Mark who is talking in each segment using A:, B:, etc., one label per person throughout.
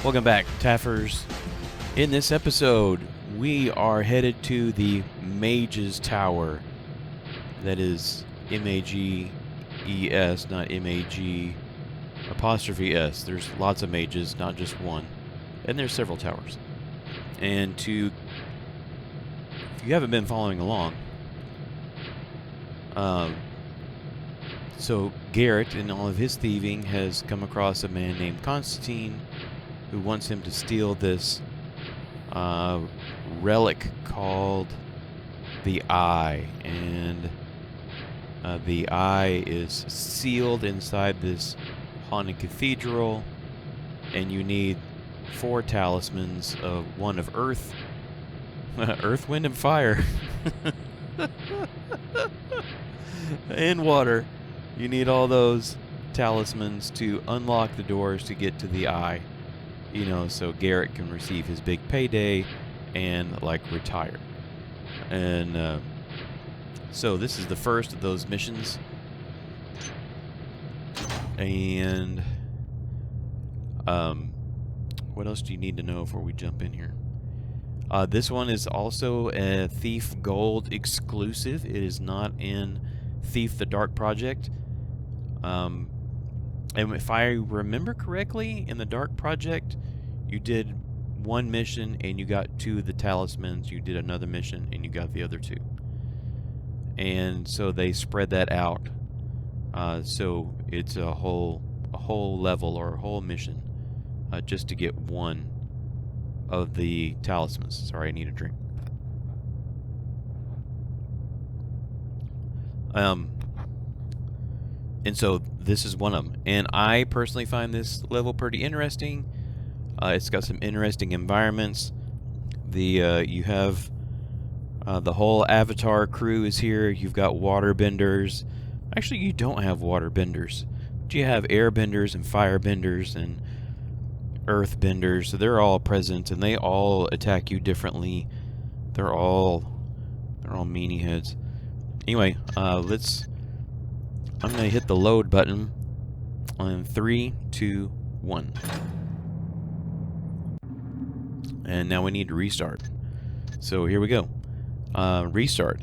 A: Welcome back, Taffers. In this episode, we are headed to the Mage's Tower. That is M-A-G-E-S, not M-A-G''S. There's lots of mages, not just one. And there's several towers. And if you haven't been following along, so Garrett, in all of his thieving, has come across a man named Constantine who wants him to steal this relic called the Eye. And the Eye is sealed inside this haunted cathedral, and you need 4 talismans, one of Earth, Earth, Wind, and Fire, and Water. You need all those talismans to unlock the doors to get to the Eye, you know, so Garrett can receive his big payday and, like, retire. And so this is the first of those missions. And what else do you need to know before we jump in here? This one is also a Thief Gold exclusive. It is not in Thief the Dark Project. And if I remember correctly, in the Dark Project, you did one mission and you got 2 of the talismans. You did another mission and you got the other 2. And so they spread that out. So it's a whole level or a whole mission just to get one of the talismans. Sorry, I need a drink. And so this is one of them. And I personally find this level pretty interesting. It's got some interesting environments. You have the whole Avatar crew is here. You've got Waterbenders. Actually, you don't have Waterbenders, but you have Airbenders and Firebenders and Earthbenders. So they're all present, and they all attack you differently. They're all meanie heads. Anyway, I'm gonna hit the load button on 3, 2, 1. And now we need to restart. So here we go. Restart.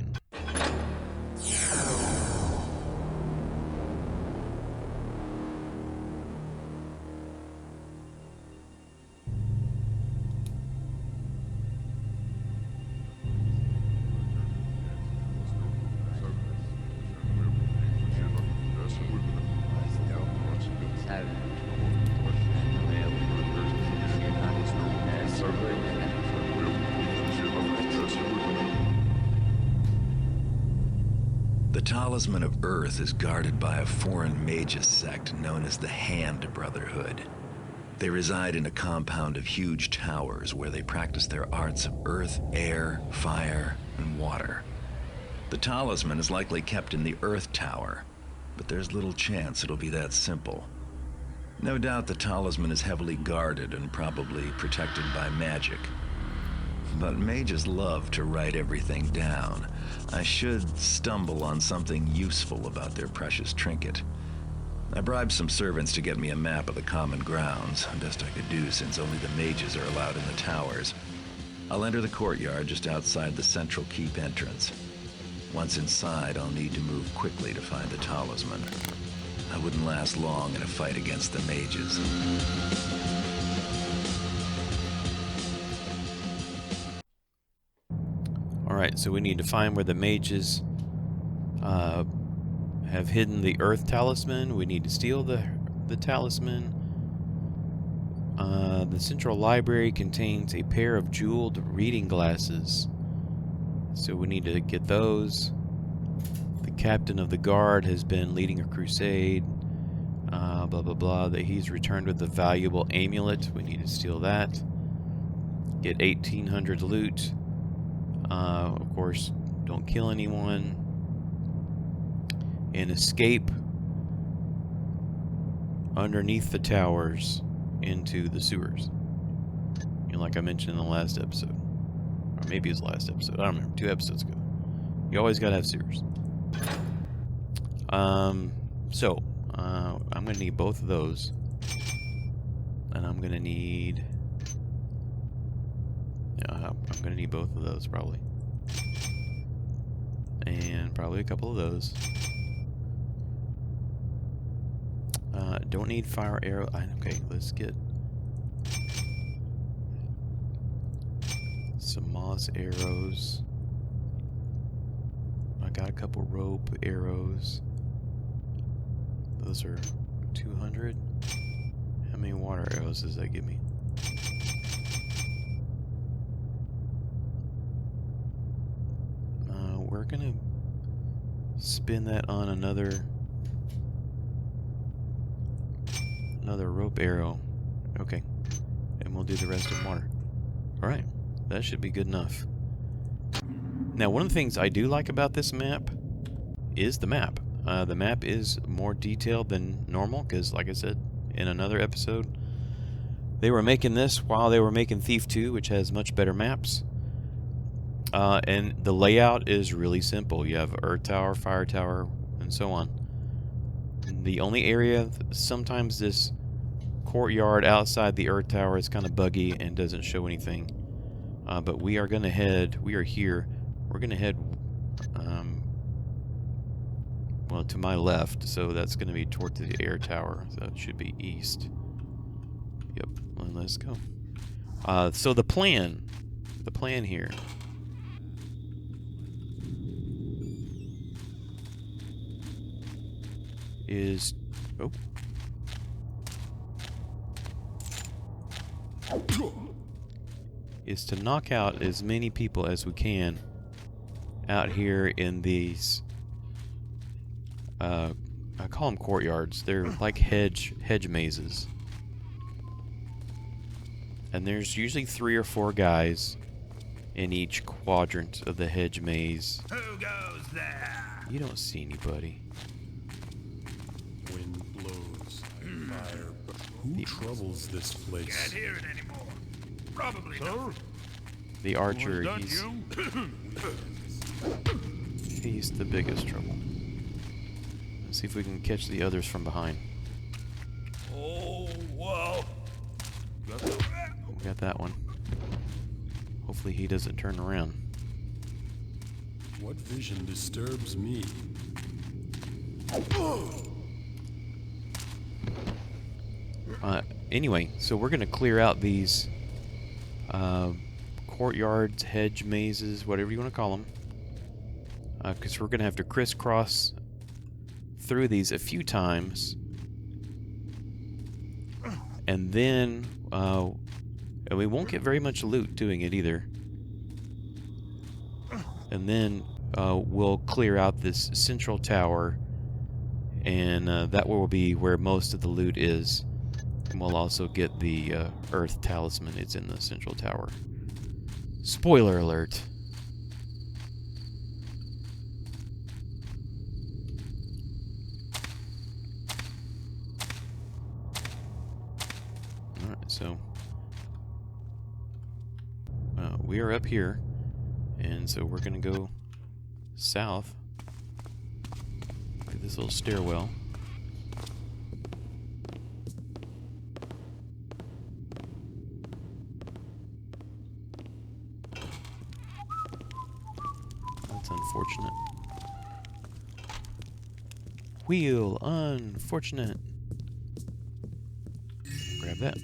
B: The Talisman of Earth is guarded by a foreign mages sect known as the Hand Brotherhood. They reside in a compound of huge towers where they practice their arts of earth, air, fire, and water. The talisman is likely kept in the Earth Tower, but there's little chance it'll be that simple. No doubt the talisman is heavily guarded and probably protected by magic. But mages love to write everything down. I should stumble on something useful about their precious trinket. I bribed some servants to get me a map of the common grounds. Best I could do since only the mages are allowed in the towers. I'll enter the courtyard just outside the central keep entrance. Once inside, I'll need to move quickly to find the talisman. I wouldn't last long in a fight against the mages.
A: Alright, so we need to find where the mages have hidden the Earth Talisman. We need to steal the talisman. The central library contains a pair of jeweled reading glasses, so we need to get those. The captain of the guard has been leading a crusade, blah blah blah, that he's returned with a valuable amulet. We need to steal that. Get 1800 loot. Of course, don't kill anyone. And escape underneath the towers into the sewers. You know, like I mentioned in the last episode. Or maybe it was the last episode. I don't remember. 2 episodes ago. You always gotta have sewers. I'm gonna need both of those. And I'm gonna need I'm gonna need both of those probably. And probably a couple of those. Don't need fire arrow. Okay, let's get some moss arrows. I got a couple rope arrows. Those are 200. How many water arrows does that give me? We're gonna spin that on another rope arrow. Okay, and we'll do the rest in water. All right, that should be good enough. Now, one of the things I do like about this map is the map. The map is more detailed than normal because, like I said in another episode, they were making this while they were making Thief 2, which has much better maps. And the layout is really simple. You have Earth Tower, Fire Tower, and so on. The only area, sometimes this courtyard outside the Earth Tower is kind of buggy and doesn't show anything. But we are going to head, we are here, we're going to head, well, to my left, so that's going to be toward the air tower, so it should be east. Yep, well, let's go. So the plan here is, is to knock out as many people as we can out here in these, I call them courtyards. They're like hedge mazes. And there's usually 3 or 4 guys in each quadrant of the hedge maze.
C: Who goes there?
A: You don't see anybody.
D: Wind blows, fire. Who troubles this place?
C: Can't hear it anymore. Probably not.
A: The archer, he's the biggest trouble. Let's see if we can catch the others from behind.
C: Oh, whoa.
A: We got that one. Hopefully he doesn't turn around.
D: What vision disturbs me?
A: Anyway, so we're going to clear out these courtyards, hedge mazes, whatever you want to call them. Because we're going to have to crisscross through these a few times. And then and we won't get very much loot doing it either. And then we'll clear out this central tower, and that will be where most of the loot is. And we'll also get the Earth Talisman. It's in the central tower. Spoiler alert. Alright, so we are up here, and so we're going to go south through this little stairwell. That's unfortunate. Wheel, unfortunate. Grab that.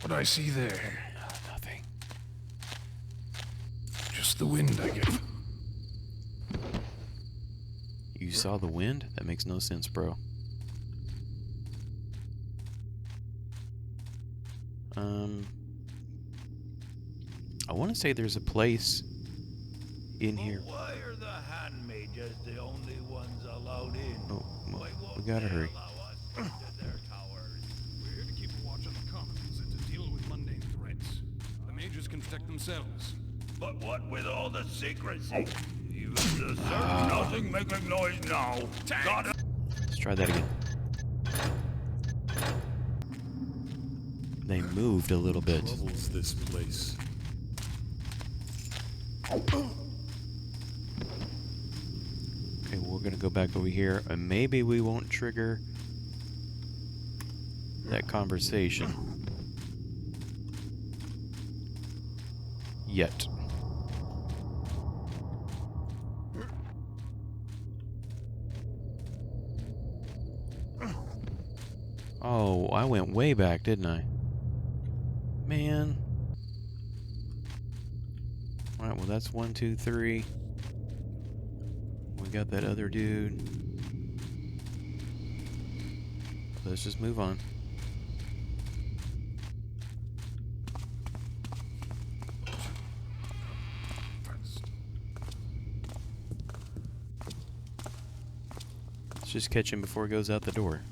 C: What I see there?
A: Nothing.
C: Just the wind, I guess.
A: You saw the wind? That makes no sense, bro. I want to say there's a place in here.
C: Why are the handmaids the only ones allowed in?
A: Oh, well, we gotta hurry.
C: We're here to keep a watch on the commons and to deal with mundane threats. The mages can protect themselves. But what with all the secrecy? Even the search, nothing making noise now. Gotta...
A: Let's try that again. They moved a little bit.
D: Troubles this place.
A: Okay, well, we're gonna go back over here, and maybe we won't trigger that conversation yet. Oh, I went way back, didn't I? Man. Alright, well that's 1, 2, 3. We got that other dude. Let's just move on. Let's just catch him before he goes out the door.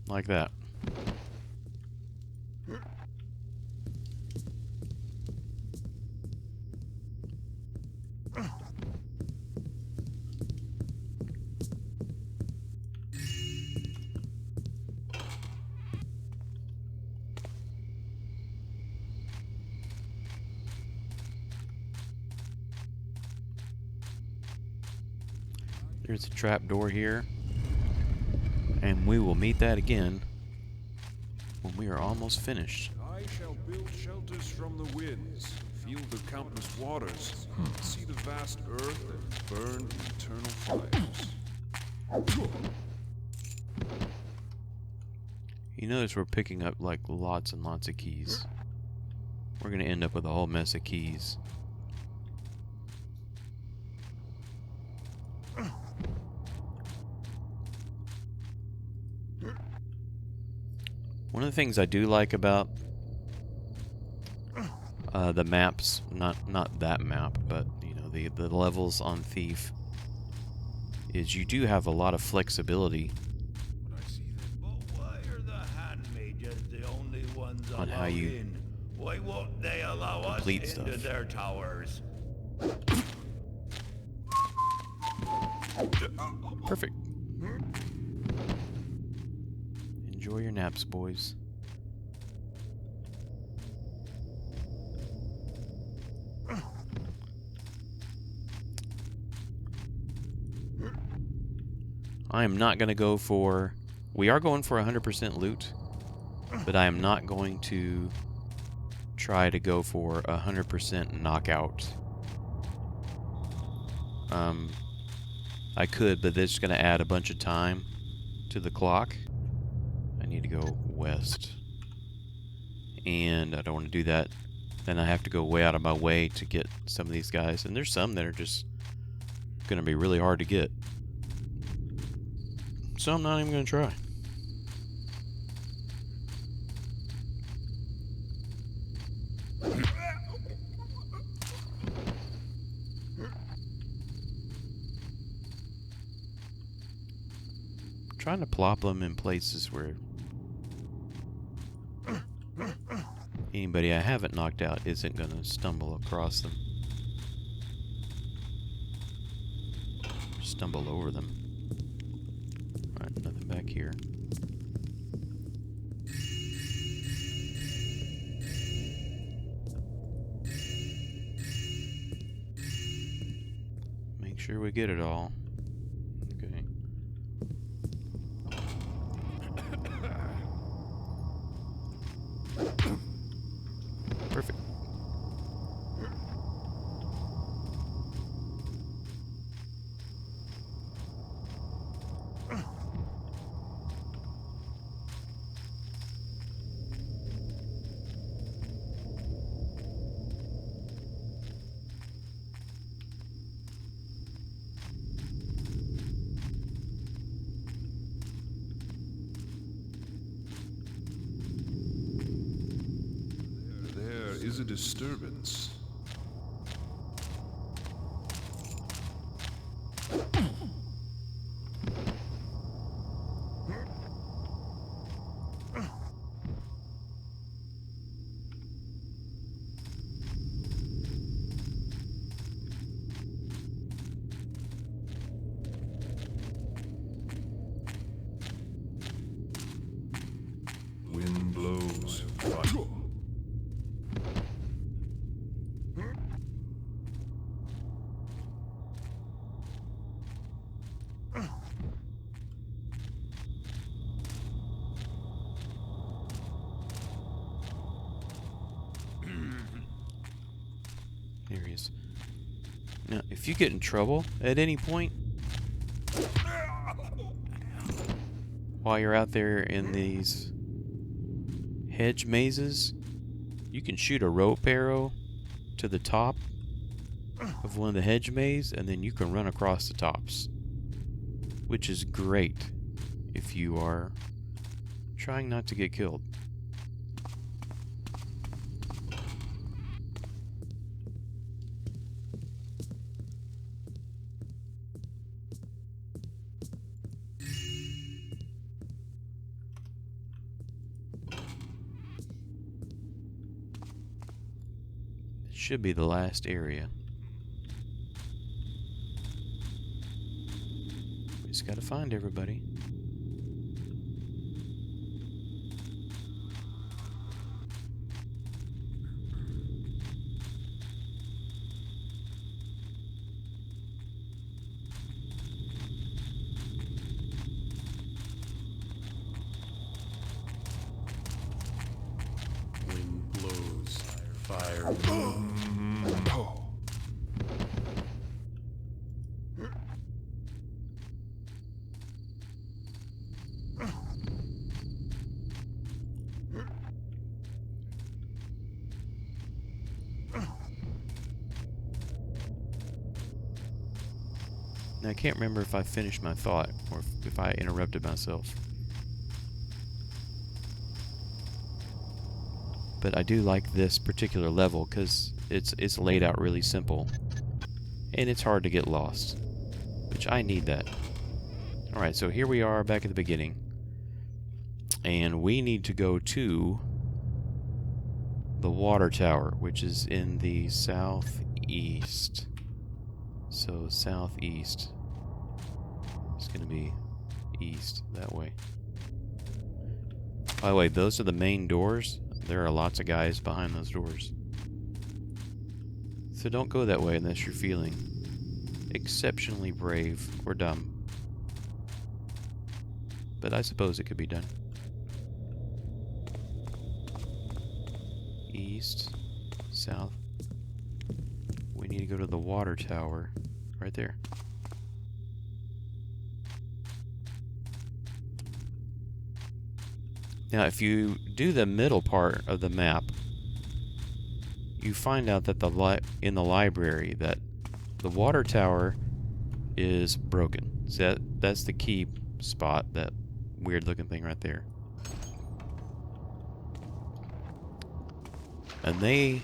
A: Like that. There's a trap door here. And we will meet that again when we are almost finished.
C: I shall build shelters from the winds, feel the countless waters, see the vast earth and burn eternal fires.
A: You notice we're picking up like lots and lots of keys. We're gonna end up with a whole mess of keys. One of the things I do like about the maps, not that map, but you know the levels on Thief, is you do have a lot of flexibility on how you
E: Why won't they allow
A: complete
E: us
A: stuff.
E: into their towers?
A: Perfect. Enjoy your naps, boys. I am not going to go for... We are going for 100% loot, but I am not going to try to go for 100% knockout. I could, but that's going to add a bunch of time to the clock. I need to go west. And I don't want to do that. Then I have to go way out of my way to get some of these guys. And there's some that are just going to be really hard to get. So I'm not even going to try. Trying to plop them in places where anybody I haven't knocked out isn't going to stumble across them. Stumble over them. Alright, nothing back here. Make sure we get it all. Okay. Perfect.
C: There is a disturbance. Wind blows.
A: Now, if you get in trouble at any point while you're out there in these hedge mazes, you can shoot a rope arrow to the top of one of the hedge mazes, and then you can run across the tops, which is great if you are trying not to get killed. Should be the last area. We just gotta find everybody.
D: Wind blows, fire.
A: Now, I can't remember if I finished my thought or if I interrupted myself. But I do like this particular level because it's laid out really simple. And it's hard to get lost, which I need that. Alright, so here we are back at the beginning. And we need to go to the water tower, which is in the southeast. So southeast. It's going to be east that way. By the way, those are the main doors. There are lots of guys behind those doors. So don't go that way unless you're feeling exceptionally brave or dumb. But I suppose it could be done. East, south. We need to go to the water tower right there. Now, if you do the middle part of the map, you find out that in the library that the water tower is broken. So that's the key spot, that weird looking thing right there. And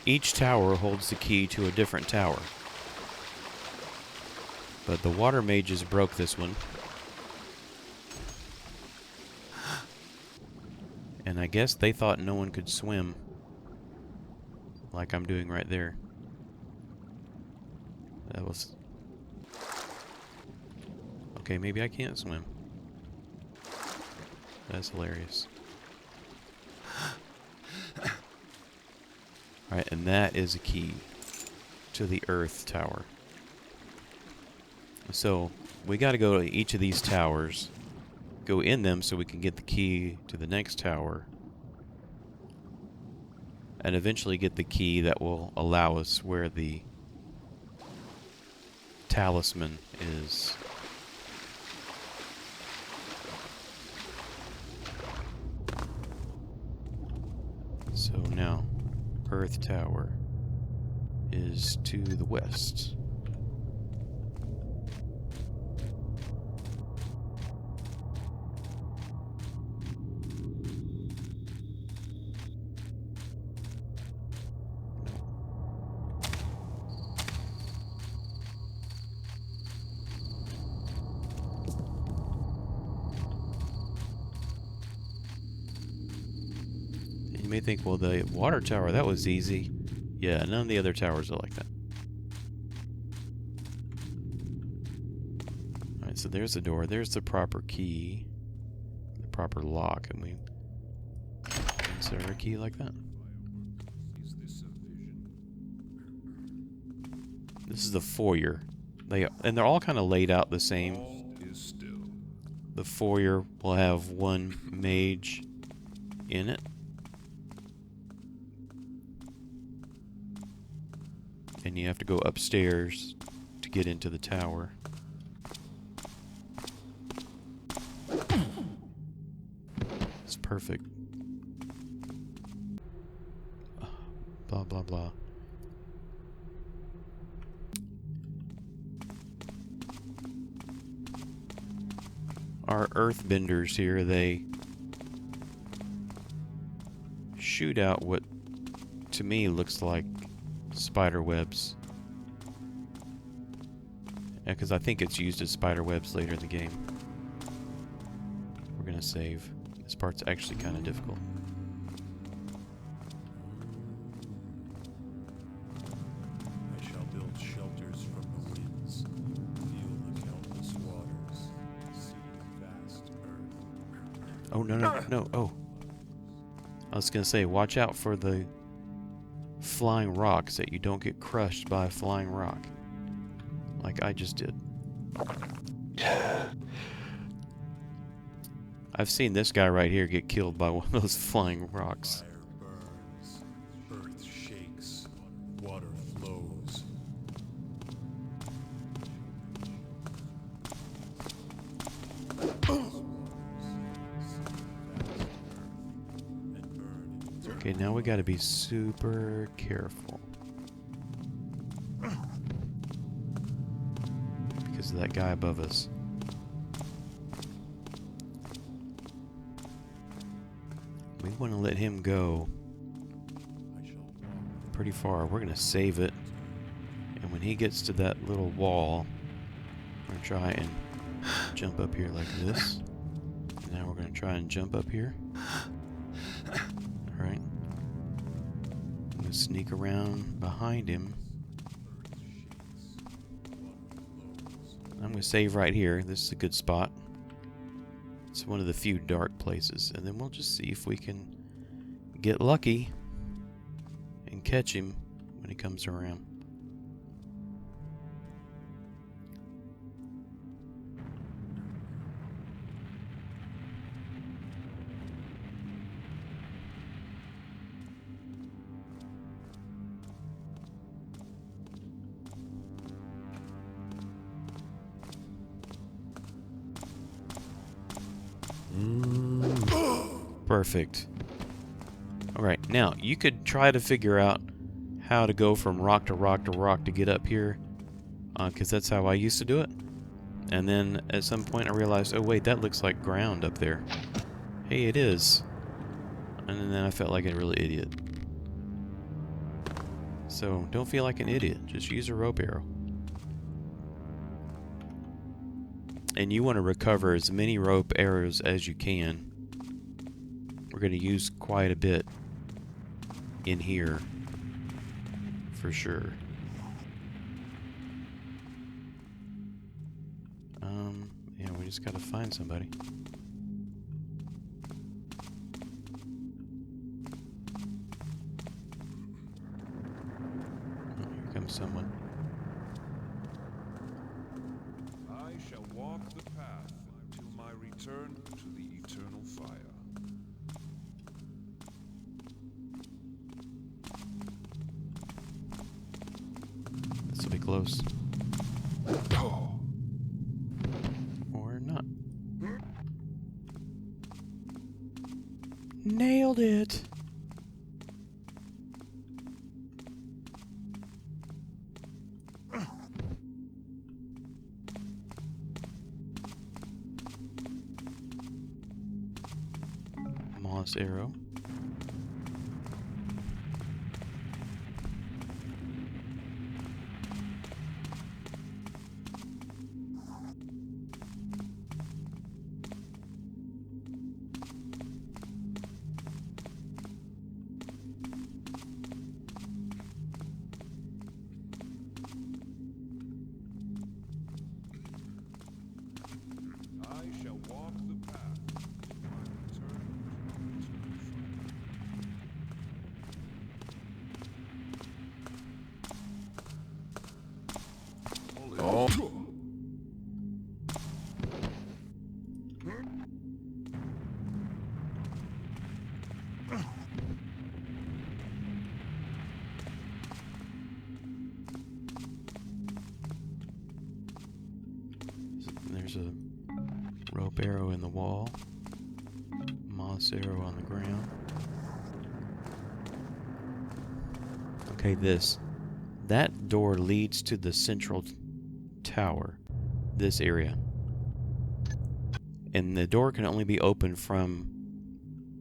A: each tower holds the key to a different tower. But the water mages broke this one. And I guess they thought no one could swim like I'm doing right there. That was... Okay, maybe I can't swim. That's hilarious. Alright, and that is a key to the Earth Tower. So, we gotta go to each of these towers, go in them so we can get the key to the next tower, and eventually get the key that will allow us where the talisman is. So now, Earth Tower is to the west. You may think, well, the water tower, that was easy. Yeah, none of the other towers are like that. Alright, so there's the door. There's the proper key. The proper lock. And we insert our key like that. This is the foyer. And they're all kind of laid out the same. The foyer will have one mage in it. And you have to go upstairs to get into the tower. It's perfect. Blah, blah, blah. Our Earthbenders here, they shoot out what to me looks like spider webs. Yeah, because I think it's used as spider webs later in the game. We're gonna save. This part's actually kind of difficult.
D: I shall build shelters from the winds, feel the countless waters, see the vast earth.
A: Oh, no, no, no, oh. I was gonna say, watch out for the flying rocks, that you don't get crushed by a flying rock. Like I just did. I've seen this guy right here get killed by one of those flying rocks.
D: Fire burns, earth shakes, water flows.
A: Okay, now we gotta be super careful. Because of that guy above us. We want to let him go pretty far. We're gonna save it. And when he gets to that little wall, we're gonna try and jump up here like this. And now we're gonna try and jump up here. Alright. I'm gonna sneak around behind him. I'm gonna save right here. This is a good spot. It's one of the few dark places. And then we'll just see if we can get lucky and catch him when he comes around. Perfect. Alright, now you could try to figure out how to go from rock to rock to rock to get up here, because that's how I used to do it. And then at some point I realized, oh wait, that looks like ground up there. Hey, it is. And then I felt like a real idiot. So don't feel like an idiot. Just use a rope arrow. And you want to recover as many rope arrows as you can. We're going to use quite a bit in here, for sure. Yeah, we just got to find somebody. Oh, here comes someone.
C: I shall walk the path till my return to the eternal fire.
A: This will be close. Or not. Nailed it! Moss arrow.
C: I shall walk the path till my return to the eternal fire.
A: There's a rope arrow in the wall. Moss arrow on the ground. Okay, that door leads to the central tower. This area. And the door can only be opened from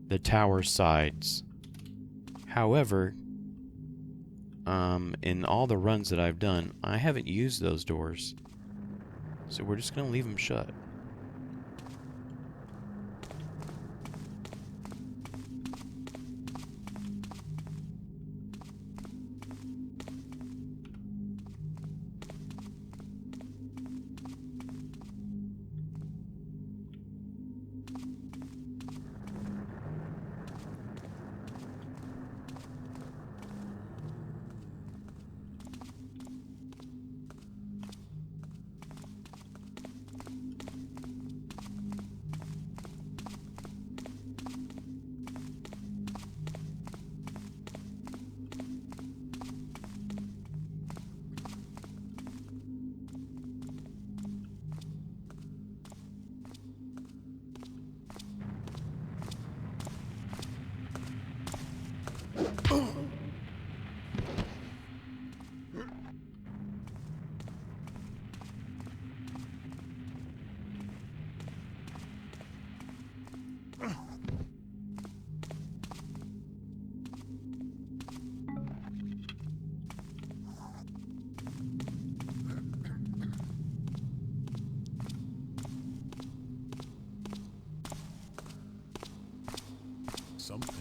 A: the tower sides. However, in all the runs that I've done, I haven't used those doors. So we're just going to leave them shut.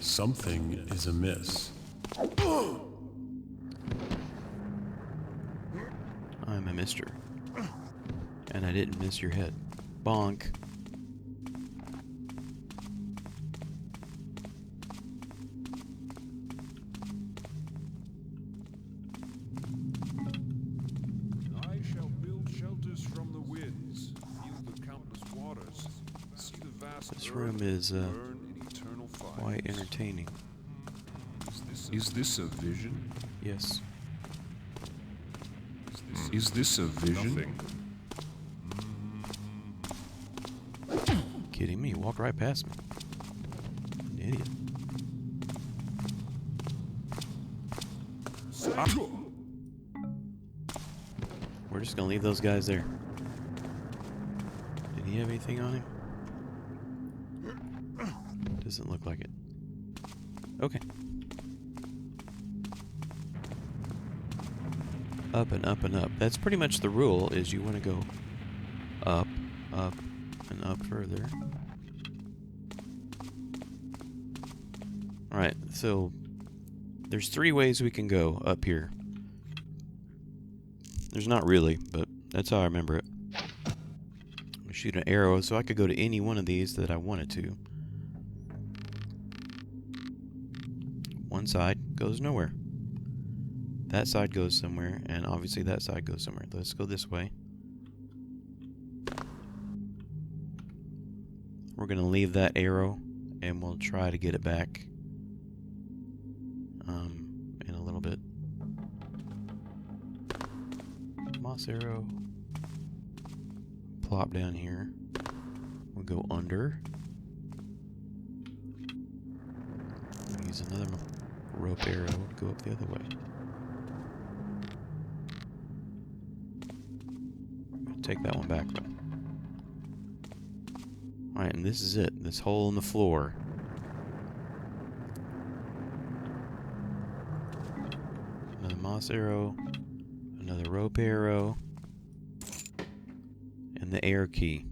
D: Something is amiss.
A: I'm a mister. And I didn't miss your head. Bonk.
C: I shall build shelters from the winds, feel the countless waters, see the vast
A: This
C: earth,
A: room is
C: burn in eternal fires.
A: quite entertaining.
C: Is this a vision?
A: Yes.
C: Is this a vision?
A: Kidding me? You walked right past me. An idiot. We're just gonna leave those guys there. Did he have anything on him? Doesn't look like it. Okay. Up and up and up. That's pretty much the rule, is you want to go up, up, and up further. Alright, so there's 3 ways we can go up here. There's not really, but that's how I remember it. I shoot an arrow, so I could go to any one of these that I wanted to. One side goes nowhere. That side goes somewhere, and obviously that side goes somewhere. Let's go this way. We're going to leave that arrow, and we'll try to get it back in a little bit. Moss arrow. Plop down here. We'll go under. We'll use another rope arrow to go up the other way. Take that one back though. Alright, and this is it. This hole in the floor. Another moss arrow. Another rope arrow. And the air key.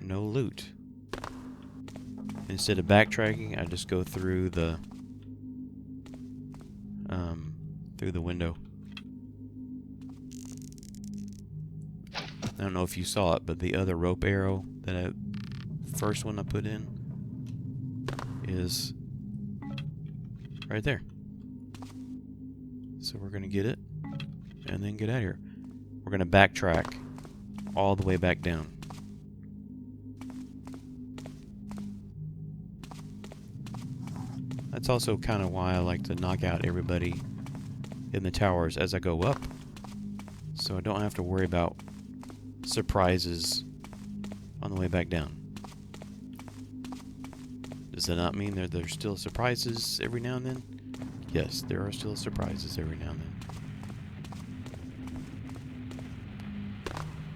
A: No loot. Instead of backtracking, I just go through the window. I don't know if you saw it, but the other rope arrow first one I put in is right there. So we're going to get it and then get out of here. We're going to backtrack all the way back down. That's also kind of why I like to knock out everybody in the towers as I go up, so I don't have to worry about surprises on the way back down. Does that not mean that there's still surprises every now and then? Yes, there are still surprises every now and then.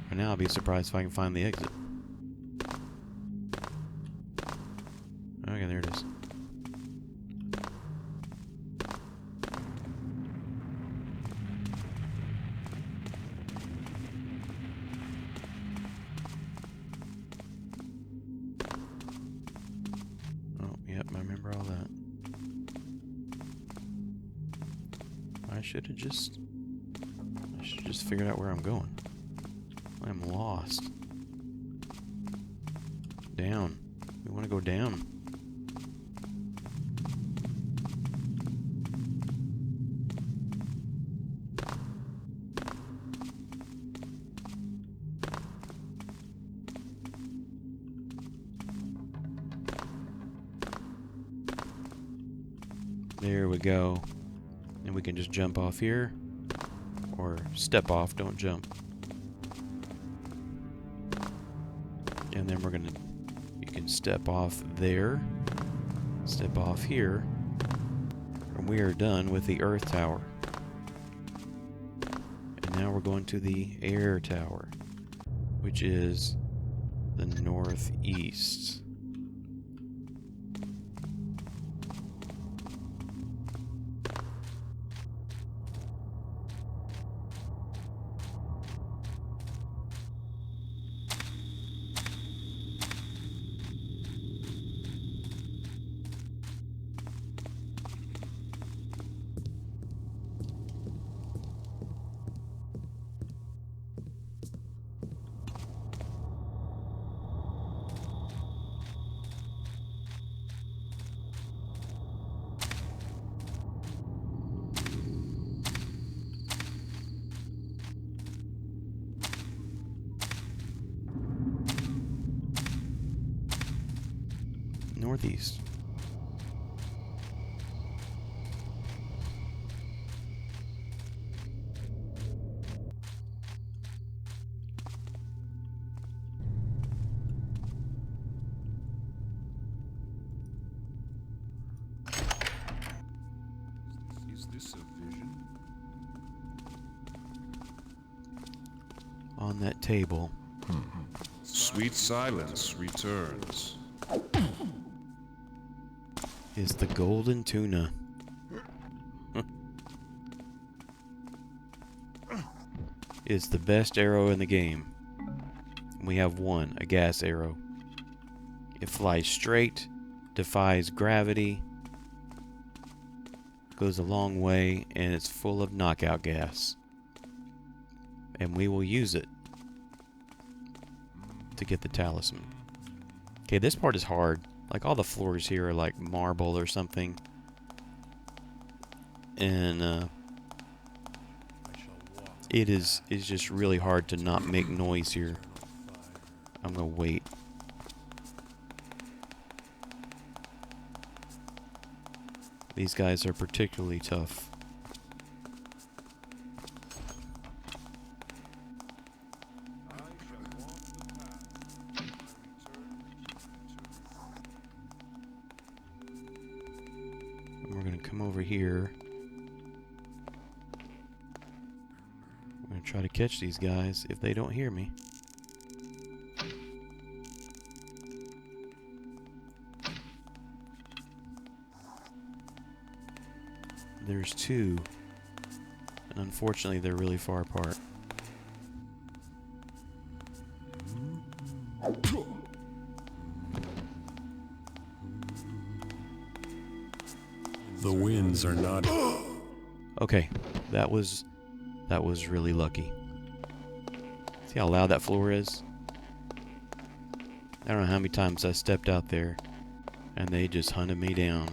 A: For now, I'll be surprised if I can find the exit. Okay, there it is. Oh, yep, I remember all that. I should have just figured out where I'm going. I'm lost. Down. We want to go down. There we go. And we can just jump off here. Or step off, don't jump. And then we're gonna, you can step off there, step off here, and we are done with the Earth Tower. And now we're going to the Air Tower, which is the northeast. Northeast.
D: Is this a vision?
A: On that table.
D: Sweet silence returns.
A: Is the golden tuna. It's the best arrow in the game. We have one, a gas arrow. It flies straight, defies gravity, goes a long way, and it's full of knockout gas. And we will use it to get the talisman. Okay, this part is hard. Like, all the floors here are like marble or something. And it's just really hard to not make noise here. I'm gonna wait. These guys are particularly tough. We're going to come over here. We're going to try to catch these guys if they don't hear me. There's two. And unfortunately, they're really far apart.
D: The winds are not.
A: Okay, that was really lucky. See how loud that floor is? I don't know how many times I stepped out there and they just hunted me down.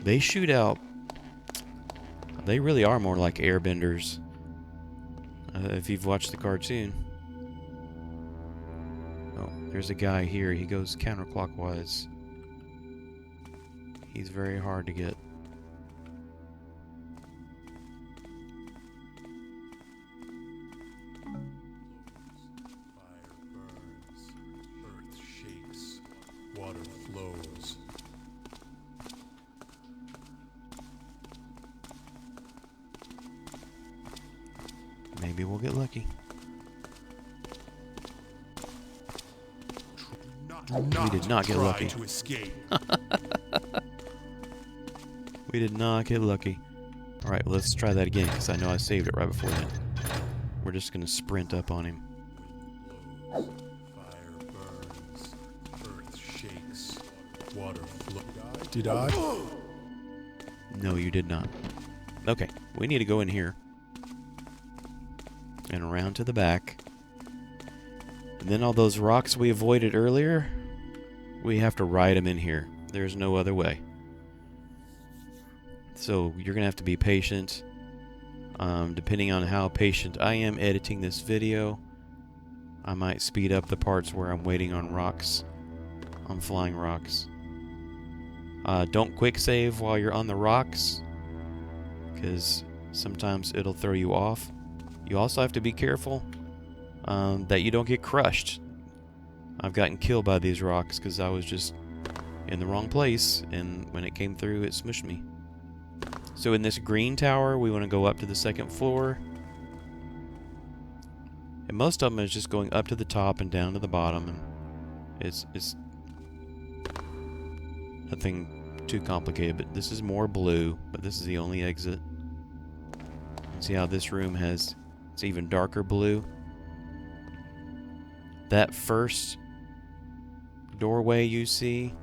A: They shoot out. They really are more like Airbenders. If you've watched the cartoon. Oh, there's a guy here. He goes counterclockwise. He's very hard to get. Maybe we'll get lucky.
D: We
A: did not get lucky.
D: To escape.
A: We did not get lucky. Alright, let's try that again, because I know I saved it right before then. We're just going to sprint up on him.
D: Wind blows, fire burns, earth shakes, water flows. Did I?
A: No, you did not. Okay, we need to go in here. And around to the back. And then all those rocks we avoided earlier, we have to ride them in here. There's no other way. So you're going to have to be patient. Depending on how patient I am editing this video, I might speed up the parts where I'm waiting on rocks, on flying rocks. Don't quick save while you're on the rocks, because sometimes it'll throw you off. You also have to be careful that you don't get crushed. I've gotten killed by these rocks because I was just in the wrong place, and when it came through, it smushed me. So in this green tower, we want to go up to the second floor. And most of them is just going up to the top and down to the bottom, and it's nothing too complicated. But this is more blue, but this is the only exit. See how this room has, it's even darker blue. That first doorway you see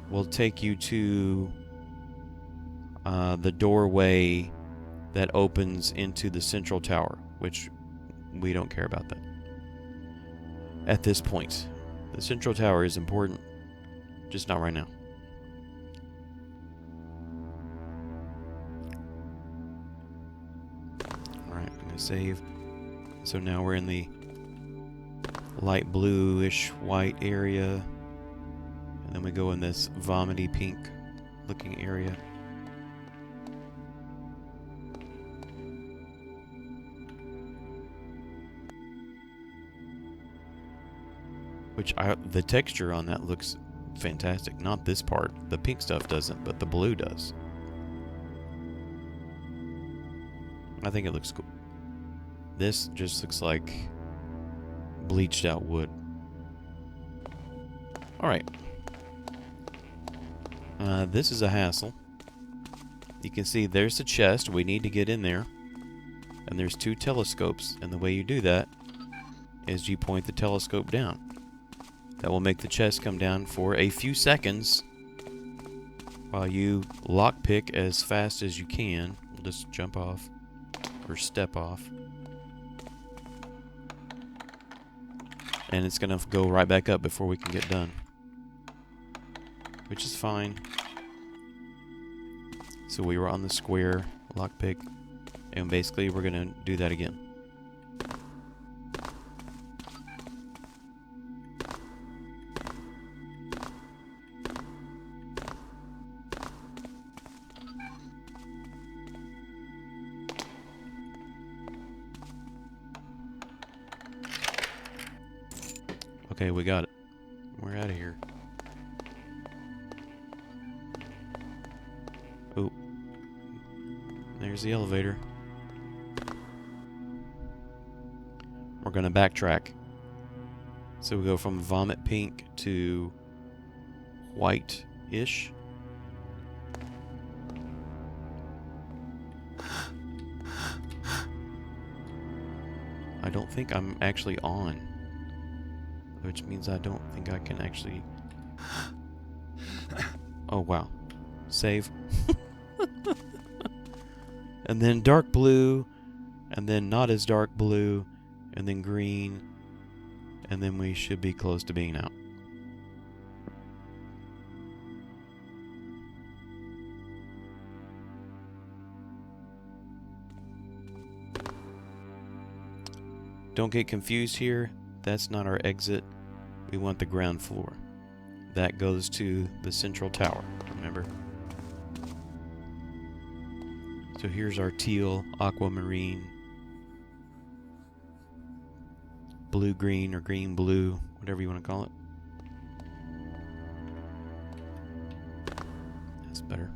A: will take you to the doorway that opens into the central tower, which we don't care about that at this point. The central tower is important, just not right now. Alright, I'm going to save. So now we're in the light bluish white area, and then we go in this vomity pink looking area. Which the texture on that looks fantastic. Not this part. The pink stuff doesn't, but the blue does. I think it looks cool. This just looks like bleached out wood. Alright. This is a hassle. You can see there's the chest. We need to get in there. And there's 2 telescopes. And the way you do that is you point the telescope down. That will make the chest come down for a few seconds while you lockpick as fast as you can. We'll just jump off or step off. And it's going to go right back up before we can get done, which is fine. So we were on the square, lockpick, and basically we're going to do that again. Okay, we got it. We're out of here. Oh. There's the elevator. We're going to backtrack. So we go from vomit pink to white-ish. I don't think I'm actually on, which means I don't think I can actually... Oh, wow. Save. And then dark blue, and then not as dark blue, and then green, and then we should be close to being out. Don't get confused here. That's not our exit. We want the ground floor. That goes to the central tower, remember? So here's our teal, aquamarine, blue-green or green-blue, whatever you want to call it. That's better.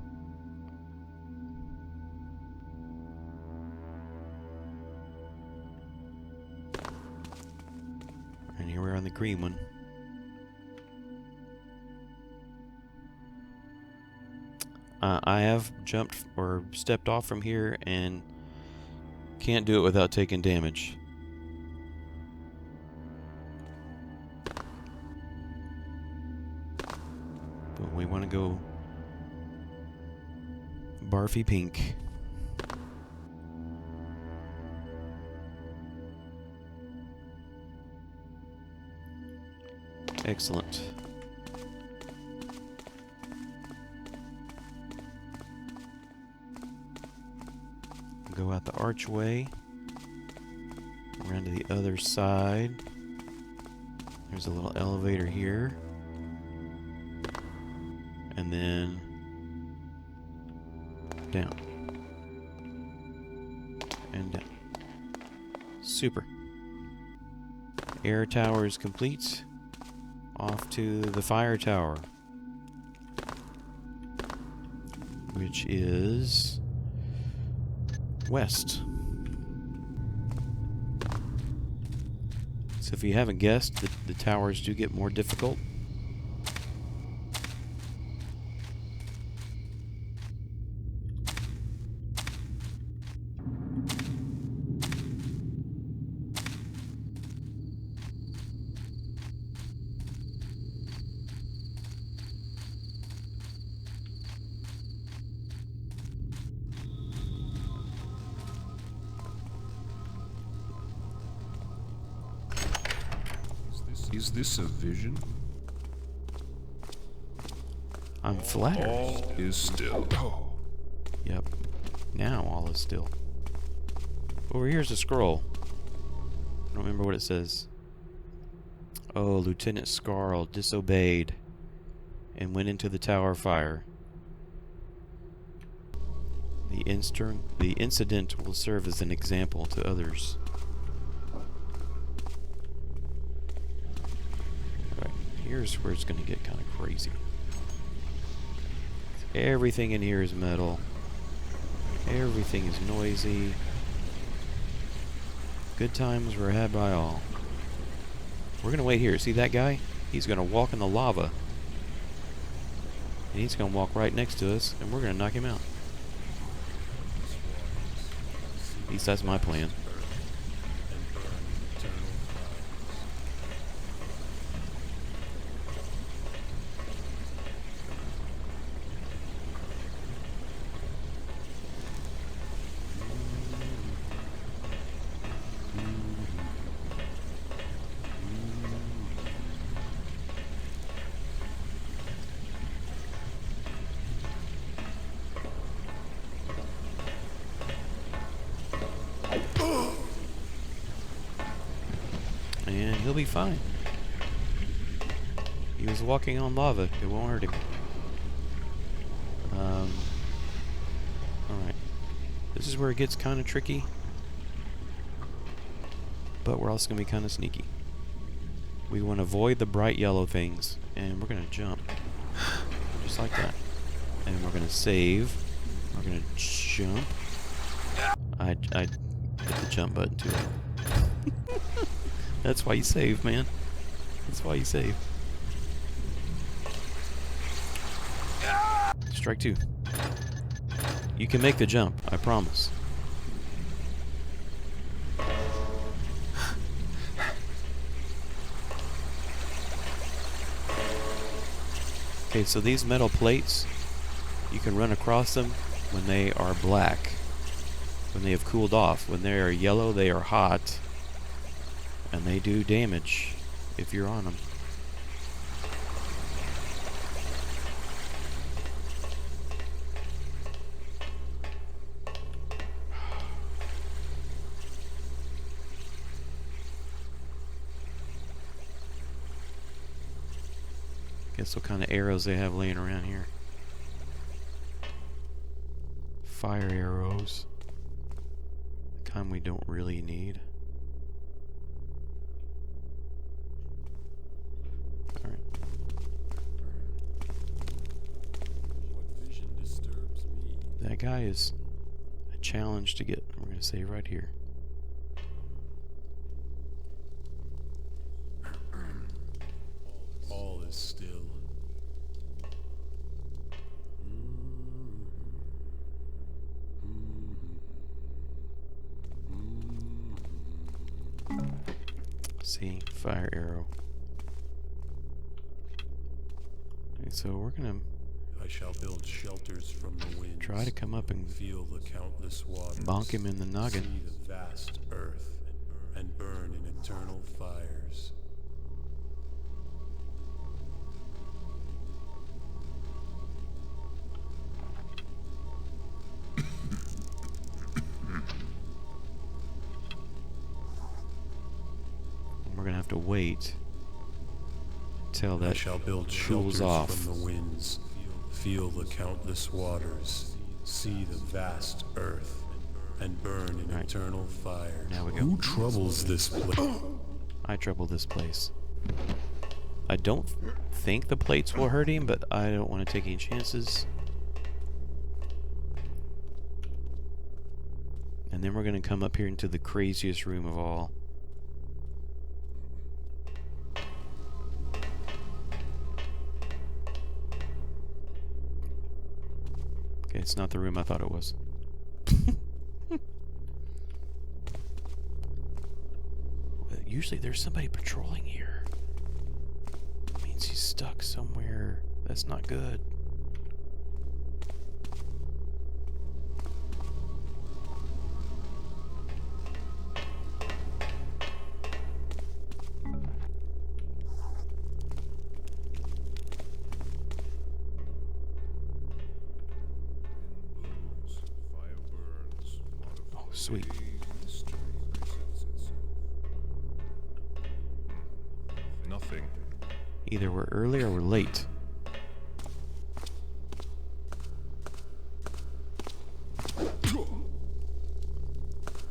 A: here we are on the green one. I have jumped or stepped off from here and can't do it without taking damage. But we want to go barfy pink. Excellent. Go out the archway, around to the other side. There's a little elevator here. And then down. And down. Super. Air tower is complete. Off to the fire tower, which is west. So if you haven't guessed, the towers do get more difficult.
C: Is this a vision?
A: I'm flattered.
C: All is still.
A: Yep. Now all is still. Over here's a scroll. I don't remember what it says. Oh, Lieutenant Scarl disobeyed and went into the tower fire. The incident will serve as an example to others. Alright, here's where it's going to get kind of crazy. Everything in here is metal. Everything is noisy. Good times were had by all. We're going to wait here. See that guy? He's going to walk in the lava. And he's going to walk right next to us, and we're going to knock him out. At least that's my plan. And he'll be fine. He was walking on lava. It won't hurt him. Alright. This is where it gets kind of tricky. But we're also going to be kind of sneaky. We want to avoid the bright yellow things. And we're going to jump. Just like that. And we're going to save. We're going to jump. I hit the jump button too. That's why you save, man. That's why you save. Strike two. You can make the jump, I promise. Okay, so these metal plates, you can run across them when they are black. When they have cooled off. When they are yellow, they are hot. And they do damage if you're on them. Guess what kind of arrows they have laying around here. Fire arrows. The kind we don't really need. That guy is a challenge to get. We're going to save right here. See, fire arrow. Okay, so we're gonna
D: I shall build shelters from the winds.
A: try to come up and
D: Feel the countless waters.
A: bonk him in the noggin.
D: See the vast earth and burn in eternal fires.
A: We're gonna have to wait until
D: I
A: that
D: shall build
A: cools
D: shelters
A: off.
D: from the winds. Feel the countless waters. See the vast earth and burn in
A: Right.
D: eternal fires.
A: Now we go.
D: Who troubles this place?
A: I trouble this place. I don't think the plates will hurt him, but I don't want to take any chances. And then we're going to come up here into the craziest room of all. Okay, it's not the room I thought it was. Usually there's somebody patrolling here. Means he's stuck somewhere. That's not good.
C: Fire burns.
A: Oh, sweet.
C: Nothing.
A: Either we're early or we're late.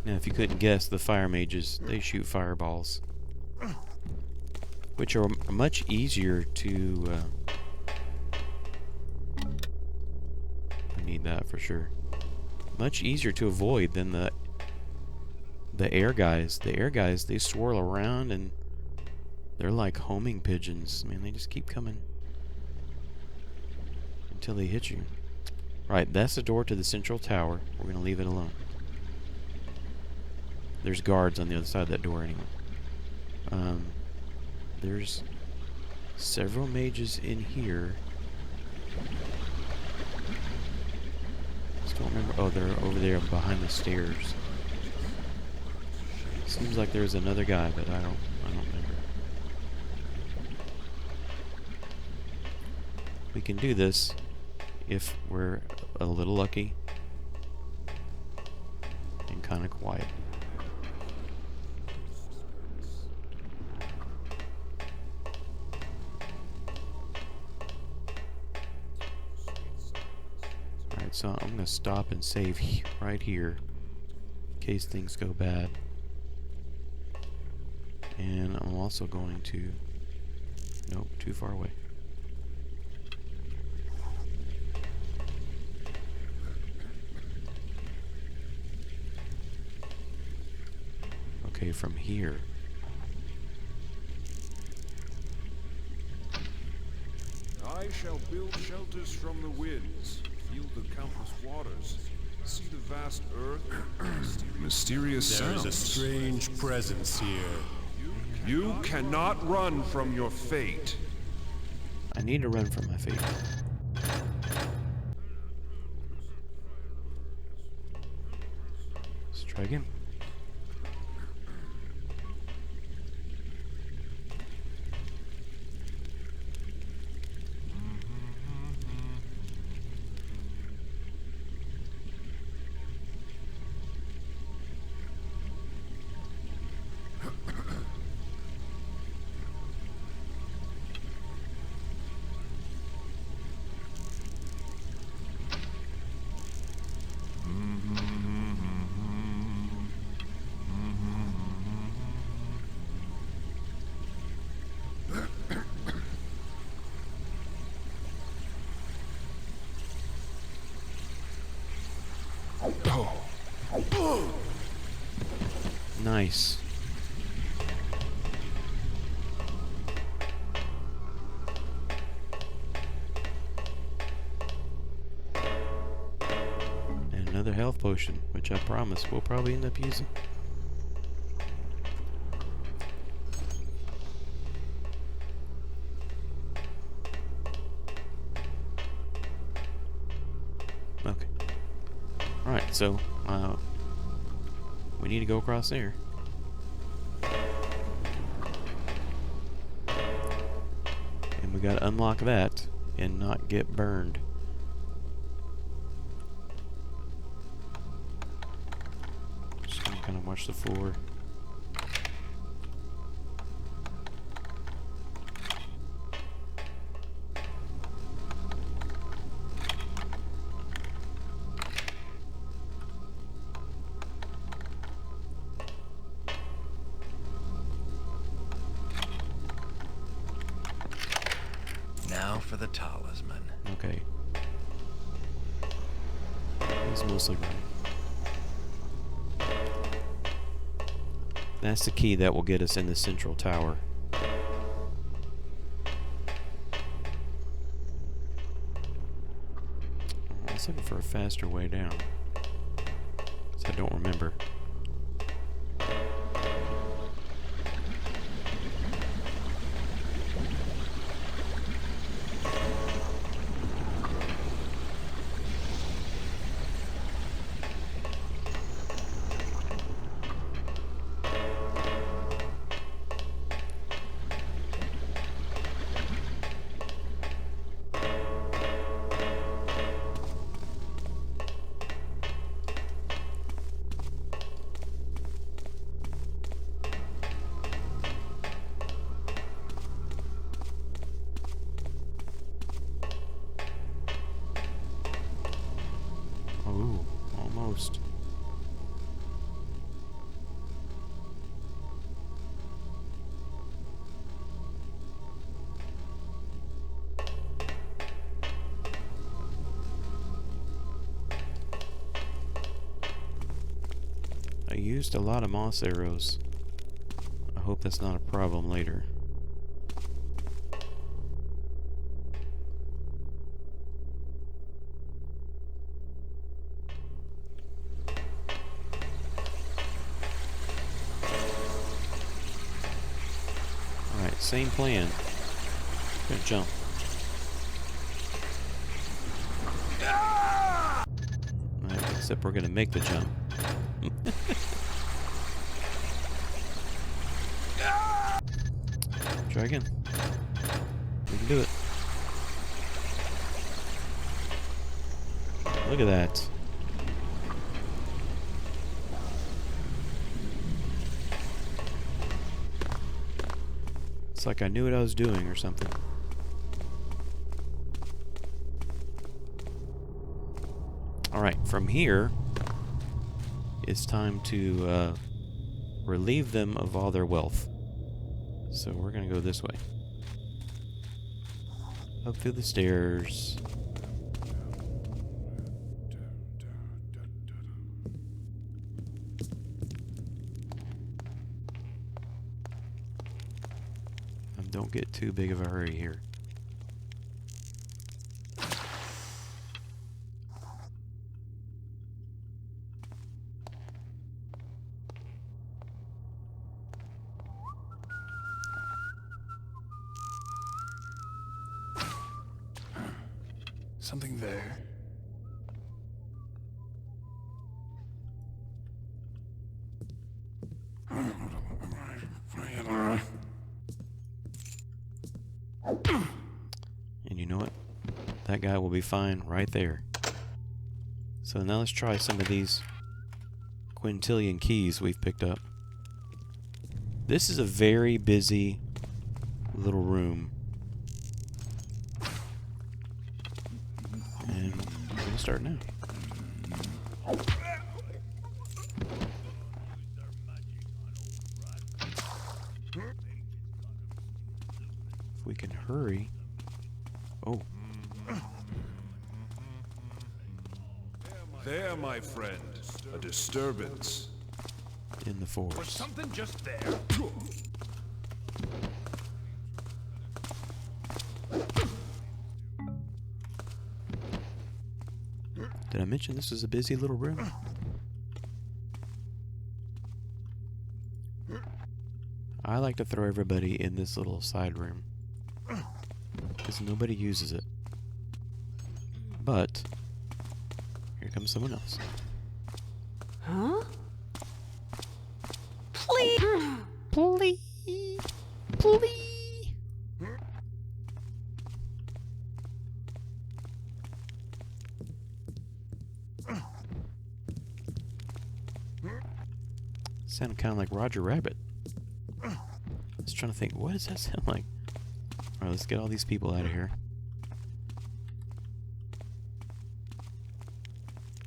A: Now, if you couldn't guess, the fire mages, they shoot fireballs. Which are much easier to... I need that for sure. Much easier to avoid than the air guys. The air guys, they swirl around and they're like homing pigeons. Man, they just keep coming until they hit you. Right, that's the door to the central tower. We're going to leave it alone. There's guards on the other side of that door anyway. There's several mages in here. Just don't remember. Oh, they're over there behind the stairs. Seems like there's another guy, but I don't remember. We can do this if we're a little lucky and kind of quiet. Alright, so I'm going to stop and save right here in case things go bad. And I'm also going to... Nope, too far away. Okay, from here.
C: I shall build shelters from the winds, feel the countless waters, see the vast earth, mysterious
D: There is
C: sounds.
D: a strange presence here.
C: You cannot run from your fate.
A: I need to run from my fate. Let's try again. Nice. And another health potion, which I promise we'll probably end up using. So, we need to go across there. And we gotta unlock that and not get burned. Just gonna kind of watch the floor.
B: Now for the talisman.
A: Okay. It's mostly right. That's the key that will get us in the central tower. I was looking for a faster way down. 'Cause I don't remember. Ooh, almost. I used a lot of moss arrows. I hope that's not a problem later. Alright, same plan. Gonna jump. Alright, except we're gonna make the jump. Try again. We can do it. Look at that. It's like I knew what I was doing or something. Alright, from here, it's time to relieve them of all their wealth. So we're gonna go this way. Up through the stairs. And don't get too big of a hurry here.
D: Something there.
A: And you know what? That guy will be fine right there. So now let's try some of these quintillion keys we've picked up. This is a very busy little room. And we're gonna start now. If we can hurry. Oh.
D: There, my friend. A disturbance.
A: In the forest.
C: Was something just there?
A: Did I mention this is a busy little room? I like to throw everybody in this little side room because nobody uses it. But here comes someone else.
F: Huh? Please.
A: Please. Please. Sounded kind of like Roger Rabbit. I was trying to think, what does that sound like? Alright, let's get all these people out of here.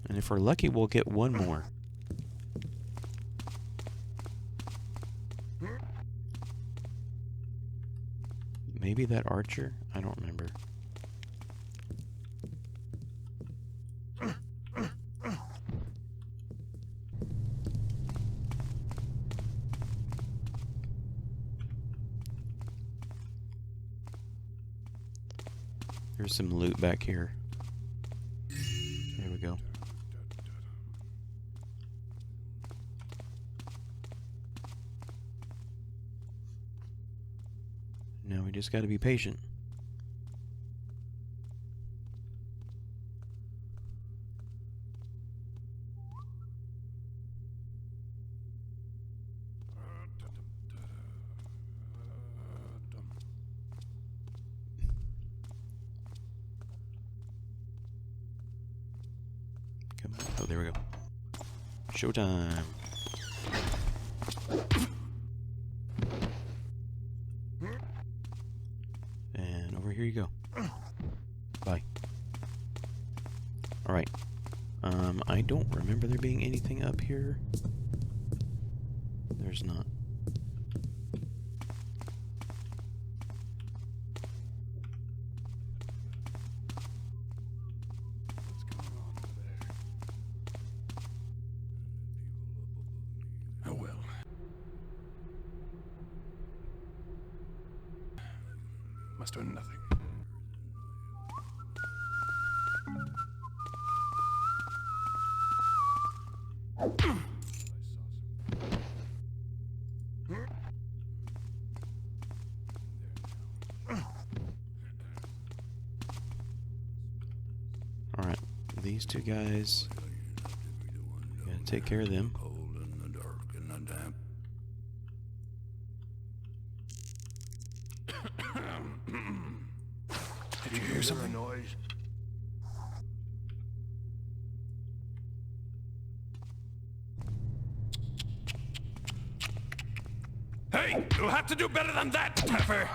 A: And if we're lucky, we'll get one more. Maybe that archer? I don't remember. There's some loot back here. There we go. Now we just got to be patient. Come on. Oh, there we go. Showtime. And over here you go. Bye. Alright. I don't remember there being anything up here. There's not.
C: What's going on over there? Oh well. Must have nothing.
A: Alright. These two guys. Gotta take care of them.
E: Cold and the dark and the damp.
C: Did you hear something?
E: Noise.
C: Hey, you'll have to do better than that, Taffer.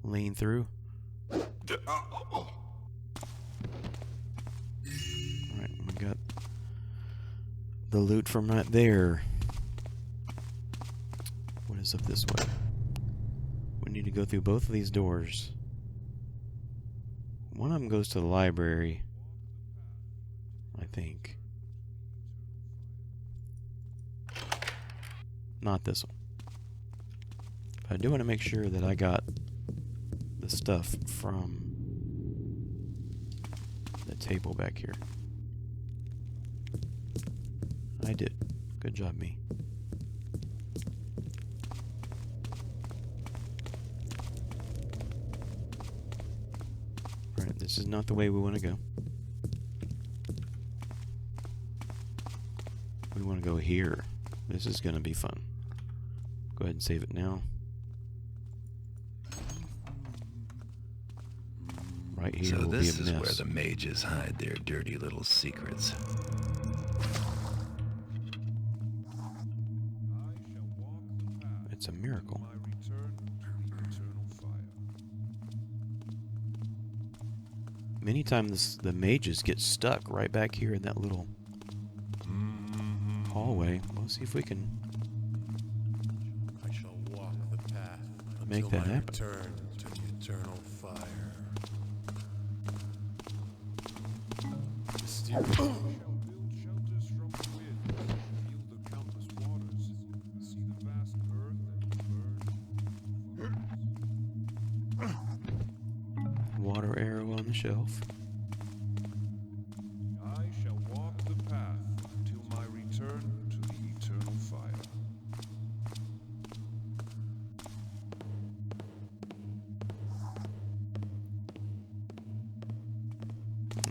A: Lean through. Alright, we got the loot from right there. What is up this way? We need to go through both of these doors. One of them goes to the library, I think. Not this one. But I do want to make sure that I got the stuff from the table back here. I did. Good job, me. Alright, this is not the way we want to go. We want to go here. This is going to be fun. Go ahead and save it now. Right here
B: So
A: will be
B: this
A: a
B: is
A: mess.
B: where the mages hide their dirty little secrets.
A: It's a miracle. Many times the mages get stuck right back here in that little hallway. We'll see if we can
D: I shall walk the path
A: make
D: until
A: that
D: my
A: happen.
D: return to the eternal fire. Mysterious.
A: Water arrow on the shelf.
C: I shall walk the path until my return to the eternal fire.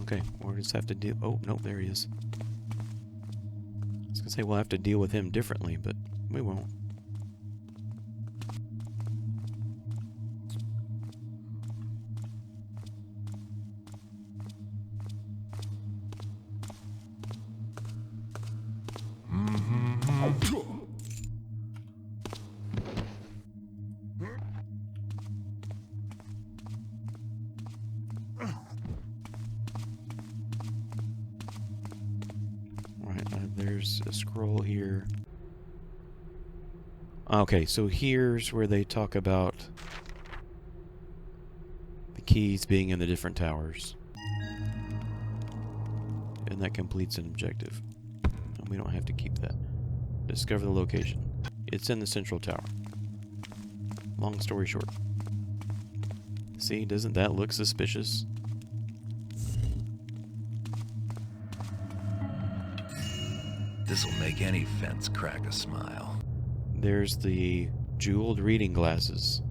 A: Okay, we'll just have to deal. Oh, no, there he is. I was gonna say we'll have to deal with him differently, but we won't. There's a scroll here. Okay, so here's where they talk about the keys being in the different towers. And that completes an objective. And we don't have to keep that. Discover the location. It's in the central tower. Long story short. See, doesn't that look suspicious?
B: This'll make any fence crack a smile.
A: There's the jeweled reading glasses.